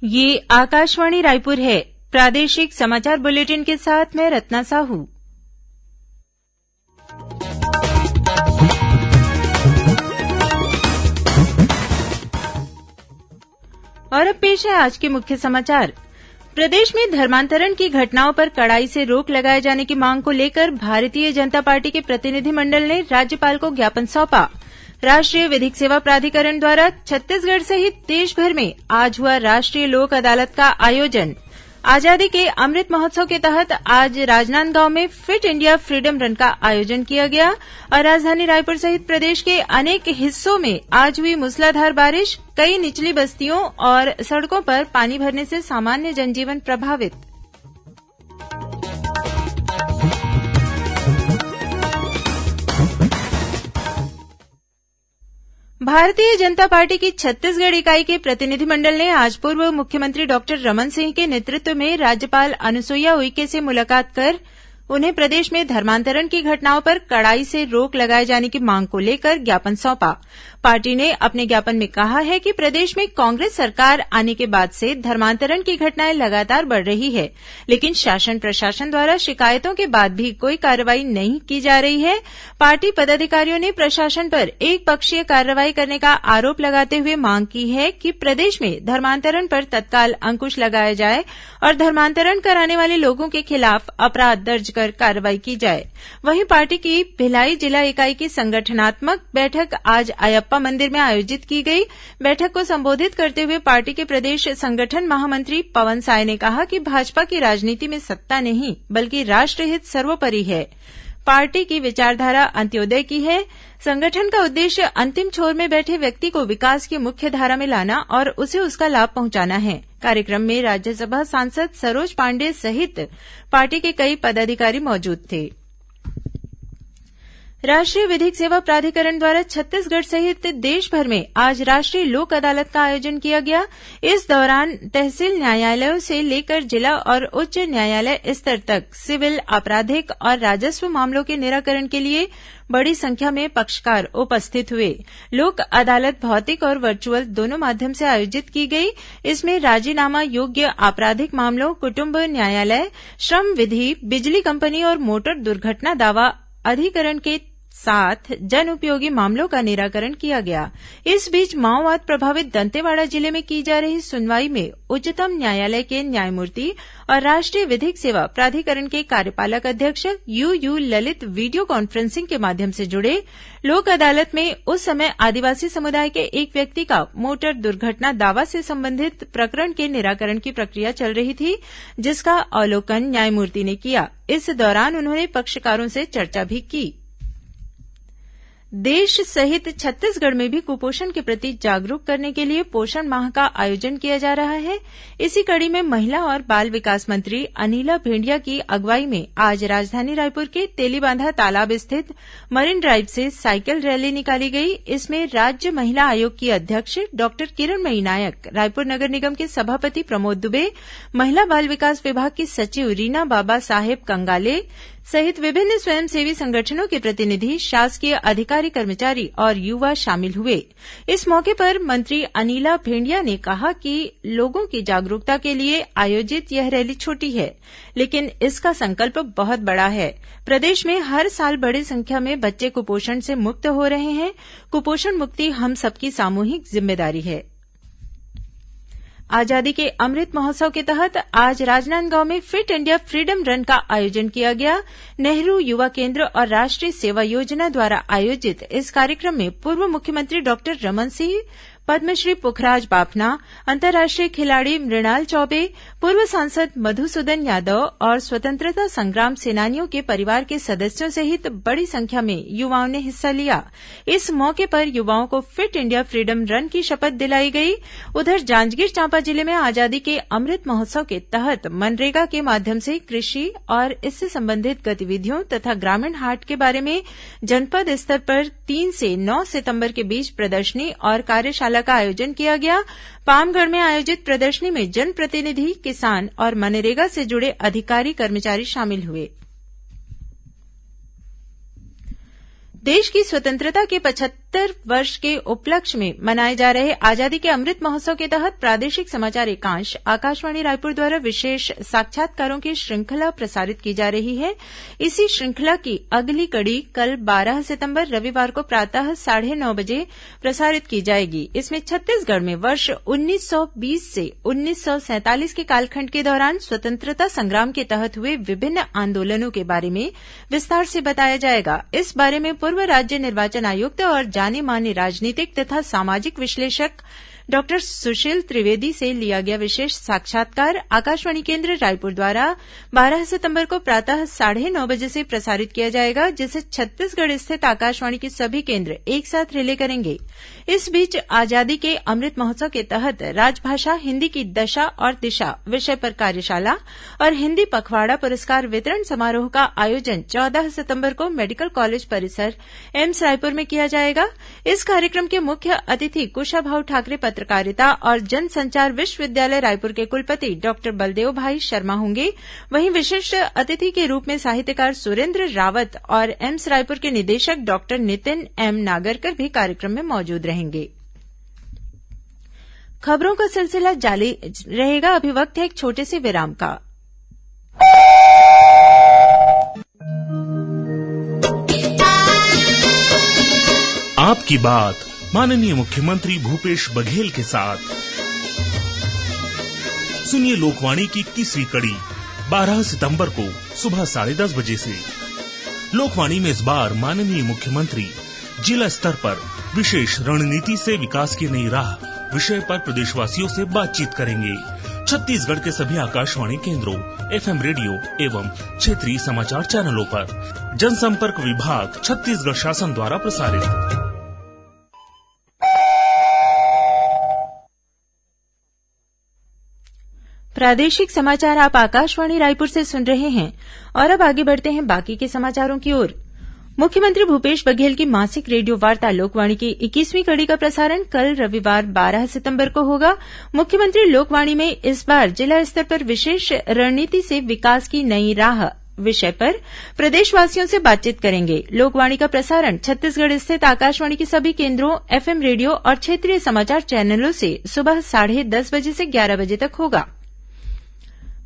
ये आकाशवाणी रायपुर है। प्रादेशिक समाचार बुलेटिन के साथ मैं रत्ना साहू। और अब पेश है आज के मुख्य समाचार। प्रदेश में धर्मांतरण की घटनाओं पर कड़ाई से रोक लगाए जाने की मांग को लेकर भारतीय जनता पार्टी के प्रतिनिधिमंडल ने राज्यपाल को ज्ञापन सौंपा। राष्ट्रीय विधिक सेवा प्राधिकरण द्वारा छत्तीसगढ़ सहित देशभर में आज हुआ राष्ट्रीय लोक अदालत का आयोजन। आजादी के अमृत महोत्सव के तहत आज राजनांदगांव में फिट इंडिया फ्रीडम रन का आयोजन किया गया और राजधानी रायपुर सहित प्रदेश के अनेक हिस्सों में आज हुई मूसलाधार बारिश। कई निचली बस्तियों और सड़कों पर पानी भरने से सामान्य जनजीवन प्रभावित। भारतीय जनता पार्टी की छत्तीसगढ़ इकाई के प्रतिनिधिमंडल ने आज पूर्व मुख्यमंत्री डॉक्टर रमन सिंह के नेतृत्व में राज्यपाल अनुसुईया उइके से मुलाकात कर उन्हें प्रदेश में धर्मांतरण की घटनाओं पर कड़ाई से रोक लगाए जाने की मांग को लेकर ज्ञापन सौंपा। पार्टी ने अपने ज्ञापन में कहा है कि प्रदेश में कांग्रेस सरकार आने के बाद से धर्मांतरण की घटनाएं लगातार बढ़ रही है, लेकिन शासन प्रशासन द्वारा शिकायतों के बाद भी कोई कार्रवाई नहीं की जा रही है। पार्टी पदाधिकारियों ने प्रशासन पर एक पक्षीय कार्रवाई करने का आरोप लगाते हुए मांग की है कि प्रदेश में धर्मांतरण पर तत्काल अंकुश लगाया जाए और धर्मांतरण कराने वाले लोगों के खिलाफ अपराध दर्ज कर कार्रवाई की जाए। वहीं पार्टी की भिलाई जिला इकाई की संगठनात्मक बैठक आज अयप्पा मंदिर में आयोजित की गई। बैठक को संबोधित करते हुए पार्टी के प्रदेश संगठन महामंत्री पवन साय ने कहा कि भाजपा की राजनीति में सत्ता नहीं बल्कि राष्ट्रहित सर्वोपरि है। पार्टी की विचारधारा अंत्योदय की है। संगठन का उद्देश्य अंतिम छोर में बैठे व्यक्ति को विकास की मुख्य धारा में लाना और उसे उसका लाभ पहुंचाना है। कार्यक्रम में राज्यसभा सांसद सरोज पांडेय सहित पार्टी के कई पदाधिकारी मौजूद थे। राष्ट्रीय विधिक सेवा प्राधिकरण द्वारा छत्तीसगढ़ सहित देशभर में आज राष्ट्रीय लोक अदालत का आयोजन किया गया। इस दौरान तहसील न्यायालयों से लेकर जिला और उच्च न्यायालय स्तर तक सिविल, आपराधिक और राजस्व मामलों के निराकरण के लिए बड़ी संख्या में पक्षकार उपस्थित हुए। लोक अदालत भौतिक और वर्चुअल दोनों माध्यम से आयोजित की गई। इसमें राजीनामा योग्य आपराधिक मामलों, कुटुंब न्यायालय, श्रम विधि, बिजली कंपनी और मोटर दुर्घटना दावा अधिकरण के साथ जन उपयोगी मामलों का निराकरण किया गया। इस बीच माओवाद प्रभावित दंतेवाड़ा जिले में की जा रही सुनवाई में उच्चतम न्यायालय के न्यायमूर्ति और राष्ट्रीय विधिक सेवा प्राधिकरण के कार्यपालक अध्यक्ष यू ललित वीडियो कॉन्फ्रेंसिंग के माध्यम से जुड़े। लोक अदालत में उस समय आदिवासी समुदाय के एक व्यक्ति का मोटर दुर्घटना दावा से संबंधित प्रकरण के निराकरण की प्रक्रिया चल रही थी, जिसका अवलोकन न्यायमूर्ति ने किया। इस दौरान उन्होंने पक्षकारों से चर्चा भी की। देश सहित छत्तीसगढ़ में भी कुपोषण के प्रति जागरूक करने के लिए पोषण माह का आयोजन किया जा रहा है। इसी कड़ी में महिला और बाल विकास मंत्री अनिला भेंडिया की अगुवाई में आज राजधानी रायपुर के तेलीबांधा तालाब स्थित मरीन ड्राइव से साइकिल रैली निकाली गई। इसमें राज्य महिला आयोग की अध्यक्ष डॉक्टर किरणमयी नायक, रायपुर नगर निगम के सभापति प्रमोद दुबे, महिला बाल विकास विभाग की सचिव रीना बाबा साहेब कंगाले सहित विभिन्न स्वयंसेवी संगठनों के प्रतिनिधि, शासकीय अधिकारी, कर्मचारी और युवा शामिल हुए। इस मौके पर मंत्री अनिला भेंडिया ने कहा कि लोगों की जागरूकता के लिए आयोजित यह रैली छोटी है, लेकिन इसका संकल्प बहुत बड़ा है। प्रदेश में हर साल बड़ी संख्या में बच्चे कुपोषण से मुक्त हो रहे हैं। कुपोषण मुक्ति हम सबकी सामूहिक जिम्मेदारी है। आजादी के अमृत महोत्सव के तहत आज राजनांदगांव में फिट इंडिया फ्रीडम रन का आयोजन किया गया। नेहरू युवा केंद्र और राष्ट्रीय सेवा योजना द्वारा आयोजित इस कार्यक्रम में पूर्व मुख्यमंत्री डॉक्टर रमन सिंह, पद्मश्री पुखराज बाफना, अंतर्राष्ट्रीय खिलाड़ी मृणाल चौबे, पूर्व सांसद मधुसूदन यादव और स्वतंत्रता संग्राम सेनानियों के परिवार के सदस्यों सहित बड़ी संख्या में युवाओं ने हिस्सा लिया। इस मौके पर युवाओं को फिट इंडिया फ्रीडम रन की शपथ दिलाई गई। उधर जांजगीर चांपा जिले में आजादी के अमृत महोत्सव के तहत मनरेगा के माध्यम से कृषि और इससे संबंधित गतिविधियों तथा ग्रामीण हाट के बारे में जनपद स्तर पर 3 से 9 सितंबर के बीच प्रदर्शनी और कार्यशाला का आयोजन किया गया। पामगढ़ में आयोजित प्रदर्शनी में जनप्रतिनिधि, किसान और मनरेगा से जुड़े अधिकारी कर्मचारी शामिल हुए। देश की स्वतंत्रता के 75 वर्ष के उपलक्ष्य में मनाए जा रहे आजादी के अमृत महोत्सव के तहत प्रादेशिक समाचार एकांश आकाशवाणी रायपुर द्वारा विशेष साक्षात्कारों की श्रृंखला प्रसारित की जा रही है। इसी श्रृंखला की अगली कड़ी कल 12 सितंबर रविवार को प्रातः 9:30 बजे प्रसारित की जाएगी। इसमें छत्तीसगढ़ में वर्ष 1920 से 1947 के कालखंड के दौरान स्वतंत्रता संग्राम के तहत हुए विभिन्न आंदोलनों के बारे में विस्तार से बताया जाएगा। इस बारे में पूर्व राज्य निर्वाचन आयुक्त और जाने माने राजनीतिक तथा सामाजिक विश्लेषक डॉक्टर सुशील त्रिवेदी से लिया गया विशेष साक्षात्कार आकाशवाणी केन्द्र रायपुर द्वारा 12 सितंबर को प्रातः 9:30 बजे से प्रसारित किया जाएगा, जिसे छत्तीसगढ़ स्थित आकाशवाणी के सभी केन्द्र एक साथ रिले करेंगे। इस बीच आजादी के अमृत महोत्सव के तहत राजभाषा हिन्दी की दशा और दिशा विषय पर कार्यशाला और हिन्दी पखवाड़ा पुरस्कार वितरण समारोह का आयोजन 14 सितंबर को मेडिकल कॉलेज परिसर एम्स रायपुर में किया जाएगा। इस कार्यक्रम के मुख्य अतिथि कुशाभाऊ ठाकरे पत्रकारिता और जनसंचार विश्वविद्यालय रायपुर के कुलपति डॉक्टर बलदेव भाई शर्मा होंगे। वहीं विशिष्ट अतिथि के रूप में साहित्यकार सुरेन्द्र रावत और एम्स रायपुर के निदेशक डॉक्टर नितिन एम नागरकर भी कार्यक्रम में मौजूद रहेंगे। खबरों का सिलसिला जारी रहेगा। अभी वक्त है एक छोटे से विराम का। आपकी बात माननीय मुख्यमंत्री भूपेश बघेल के साथ सुनिए लोकवाणी की 21वीं कड़ी 12 सितंबर को सुबह 10:30 बजे से। लोकवाणी में इस बार माननीय मुख्यमंत्री जिला स्तर पर विशेष रणनीति से विकास की नई राह विषय पर प्रदेशवासियों से बातचीत करेंगे। छत्तीसगढ़ के सभी आकाशवाणी केंद्रों, FM रेडियो एवं क्षेत्रीय समाचार चैनलों पर जनसंपर्क विभाग छत्तीसगढ़ शासन द्वारा प्रसारित। प्रादेशिक समाचार आप आकाशवाणी रायपुर से सुन रहे हैं और अब आगे बढ़ते हैं बाकी के समाचारों की ओर। मुख्यमंत्री भूपेश बघेल की मासिक रेडियो वार्ता लोकवाणी की 21वीं कड़ी का प्रसारण कल रविवार 12 सितंबर को होगा। मुख्यमंत्री लोकवाणी में इस बार जिला स्तर पर विशेष रणनीति से विकास की नई राह विषय पर प्रदेशवासियों से बातचीत करेंगे। लोकवाणी का प्रसारण छत्तीसगढ़ स्थित आकाशवाणी के सभी केंद्रों, FM रेडियो और क्षेत्रीय समाचार चैनलों से सुबह 10:30 बजे से 11 बजे तक होगा।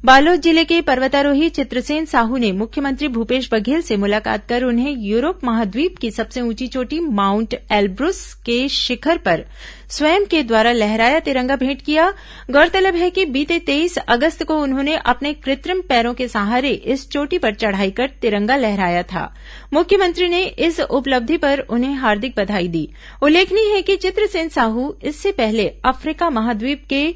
बालोद जिले के पर्वतारोही चित्रसेन साहू ने मुख्यमंत्री भूपेश बघेल से मुलाकात कर उन्हें यूरोप महाद्वीप की सबसे ऊंची चोटी माउंट एल्ब्रुस के शिखर पर स्वयं के द्वारा लहराया तिरंगा भेंट किया। गौरतलब है कि बीते 23 अगस्त को उन्होंने अपने कृत्रिम पैरों के सहारे इस चोटी पर चढ़ाई कर तिरंगा लहराया था। मुख्यमंत्री ने इस उपलब्धि पर उन्हें हार्दिक बधाई दी। उल्लेखनीय है कि चित्रसेन साहू इससे पहले अफ्रीका महाद्वीप के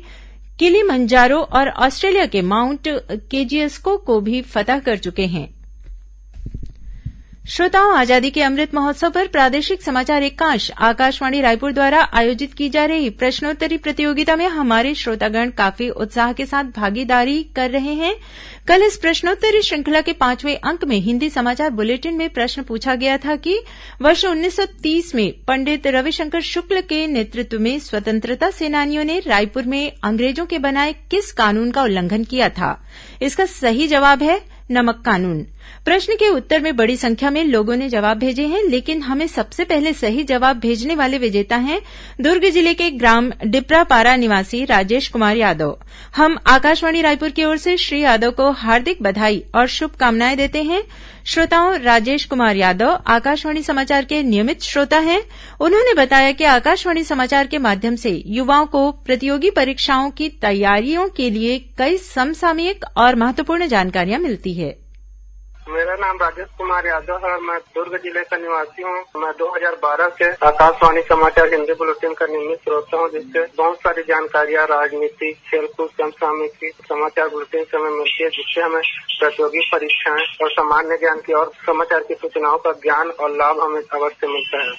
किलिमंजारो और ऑस्ट्रेलिया के माउंट केजियस्को को भी फतह कर चुके हैं। श्रोताओं, आजादी के अमृत महोत्सव पर प्रादेशिक समाचार एकांश आकाशवाणी रायपुर द्वारा आयोजित की जा रही प्रश्नोत्तरी प्रतियोगिता में हमारे श्रोतागण काफी उत्साह के साथ भागीदारी कर रहे हैं। कल इस प्रश्नोत्तरी श्रृंखला के 5वें अंक में हिन्दी समाचार बुलेटिन में प्रश्न पूछा गया था कि वर्ष 1930 में पंडित रविशंकर शुक्ल के नेतृत्व में स्वतंत्रता सेनानियों ने रायपुर में अंग्रेजों के बनाए किस कानून का उल्लंघन किया था? इसका सही जवाब है नमक कानून। प्रश्न के उत्तर में बड़ी संख्या में लोगों ने जवाब भेजे हैं, लेकिन हमें सबसे पहले सही जवाब भेजने वाले विजेता हैं दुर्ग जिले के ग्राम डिपरापारा निवासी राजेश कुमार यादव। हम आकाशवाणी रायपुर की ओर से श्री यादव को हार्दिक बधाई और शुभकामनाएं देते हैं। श्रोताओं, राजेश कुमार यादव आकाशवाणी समाचार के नियमित श्रोता हैं। उन्होंने बताया कि आकाशवाणी समाचार के माध्यम से युवाओं को प्रतियोगी परीक्षाओं की तैयारियों के लिए कई समसामयिक और महत्वपूर्ण जानकारियां मिलती है। मेरा नाम राजेश कुमार यादव है। मैं दुर्ग जिले का निवासी हूँ। मैं 2012 से आकाशवाणी समाचार हिंदी बुलेटिन का नियमित श्रोता हूँ, जिससे बहुत सारी जानकारियाँ राजनीति, खेलकूद, समसामयिक समाचार बुलेटिन से हमें मिलती है, जिससे हमें प्रतियोगी परीक्षाएं और सामान्य ज्ञान की और समाचार की सूचनाओं का ज्ञान और लाभ हमें अवश्य मिलता है।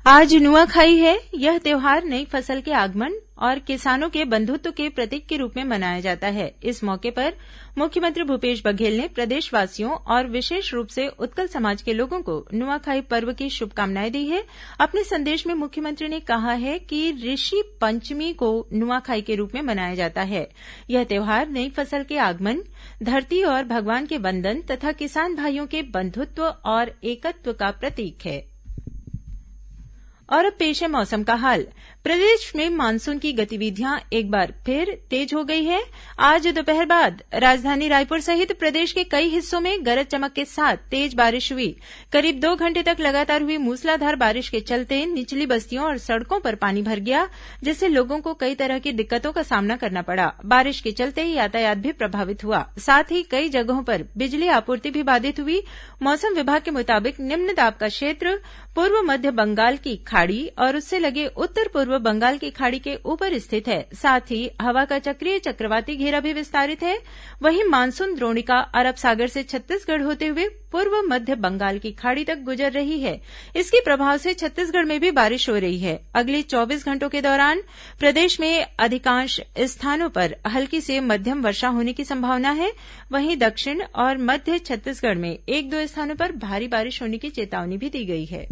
आज नुआखाई है। यह त्योहार नई फसल के आगमन और किसानों के बंधुत्व के प्रतीक के रूप में मनाया जाता है। इस मौके पर मुख्यमंत्री भूपेश बघेल ने प्रदेशवासियों और विशेष रूप से उत्कल समाज के लोगों को नुआखाई पर्व की शुभकामनाएं दी है। अपने संदेश में मुख्यमंत्री ने कहा है कि ऋषि पंचमी को नुआखाई के रूप में मनाया जाता है। यह त्योहार नई फसल के आगमन, धरती और भगवान के वंदन तथा किसान भाइयों के बंधुत्व और एकत्व का प्रतीक है। और अब पेश है मौसम का हाल। प्रदेश में मानसून की गतिविधियां एक बार फिर तेज हो गई है। आज दोपहर बाद राजधानी रायपुर सहित प्रदेश के कई हिस्सों में गरज चमक के साथ तेज बारिश हुई। करीब 2 घंटे तक लगातार हुई मूसलाधार बारिश के चलते निचली बस्तियों और सड़कों पर पानी भर गया, जिससे लोगों को कई तरह की दिक्कतों का सामना करना पड़ा। बारिश के चलते यातायात भी प्रभावित हुआ। साथ ही कई जगहों पर बिजली आपूर्ति भी बाधित हुई। मौसम विभाग के मुताबिक निम्न दाब का क्षेत्र पूर्व मध्य बंगाल की खाड़ी और उससे लगे उत्तर पूर्व बंगाल की खाड़ी के ऊपर स्थित है। साथ ही हवा का चक्रीय चक्रवाती घेरा भी विस्तारित है। वहीं मानसून द्रोणिका अरब सागर से छत्तीसगढ़ होते हुए पूर्व मध्य बंगाल की खाड़ी तक गुजर रही है। इसके प्रभाव से छत्तीसगढ़ में भी बारिश हो रही है। अगले 24 घंटों के दौरान प्रदेश में अधिकांश स्थानों पर हल्की से मध्यम वर्षा होने की संभावना है। वहीं दक्षिण और मध्य छत्तीसगढ़ में 1-2 स्थानों पर भारी बारिश होने की चेतावनी भी दी गई है।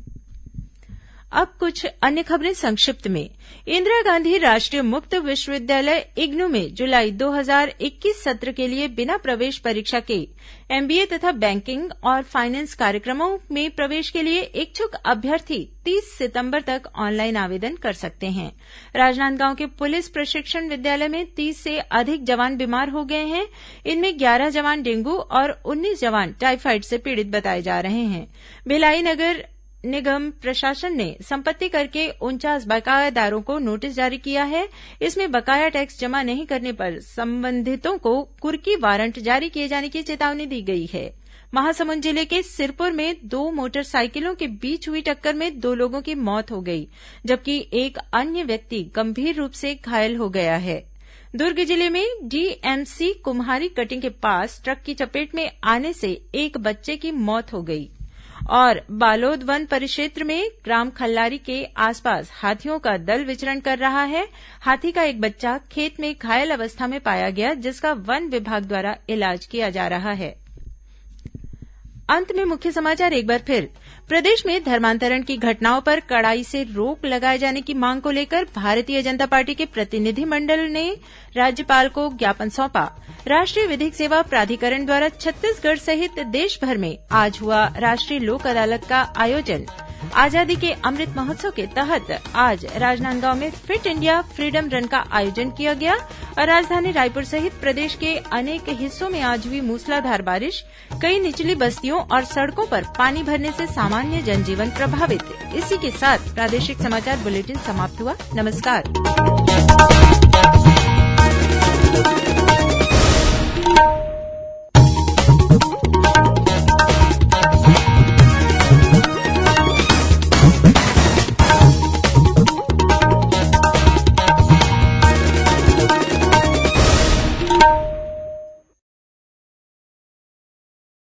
अब कुछ अन्य खबरें संक्षिप्त में। इंदिरा गांधी राष्ट्रीय मुक्त विश्वविद्यालय इग्नू में जुलाई 2021 सत्र के लिए बिना प्रवेश परीक्षा के एमबीए तथा बैंकिंग और फाइनेंस कार्यक्रमों में प्रवेश के लिए इच्छुक अभ्यर्थी 30 सितंबर तक ऑनलाइन आवेदन कर सकते हैं। राजनांदगांव के पुलिस प्रशिक्षण विद्यालय में 30 से अधिक जवान बीमार हो गए हैं। इनमें 11 जवान डेंगू और 19 जवान टाइफाइड से पीड़ित बताए जा रहे हैं। भिलाई नगर निगम प्रशासन ने संपत्ति कर के 49 बकायादारों को नोटिस जारी किया है। इसमें बकाया टैक्स जमा नहीं करने पर संबंधितों को कुर्की वारंट जारी किए जाने की चेतावनी दी गई है। महासमुंद जिले के सिरपुर में 2 मोटरसाइकिलों के बीच हुई टक्कर में 2 लोगों की मौत हो गई, जबकि एक अन्य व्यक्ति गंभीर रूप से घायल हो गया है। दुर्ग जिले में डीएमसी कुम्हारी कटिंग के पास ट्रक की चपेट में आने से एक बच्चे की मौत हो गई। और बालोद वन परिक्षेत्र में ग्राम खल्लारी के आसपास हाथियों का दल विचरण कर रहा है। हाथी का एक बच्चा खेत में घायल अवस्था में पाया गया, जिसका वन विभाग द्वारा इलाज किया जा रहा है। अंत में मुख्य समाचार एक बार फिर। प्रदेश में धर्मांतरण की घटनाओं पर कड़ाई से रोक लगाए जाने की मांग को लेकर भारतीय जनता पार्टी के प्रतिनिधिमंडल ने राज्यपाल को ज्ञापन सौंपा। राष्ट्रीय विधिक सेवा प्राधिकरण द्वारा छत्तीसगढ़ सहित देश भर में आज हुआ राष्ट्रीय लोक अदालत का आयोजन। आजादी के अमृत महोत्सव के तहत आज राजनांदगांव में फिट इंडिया फ्रीडम रन का आयोजन किया गया और राजधानी रायपुर सहित प्रदेश के अनेक हिस्सों में आज हुई मूसलाधार बारिश। कई निचली बस्तियों और सड़कों पर पानी भरने से सामान्य जनजीवन प्रभावित। इसी के साथ प्रादेशिक समाचार बुलेटिन समाप्त हुआ। नमस्कार।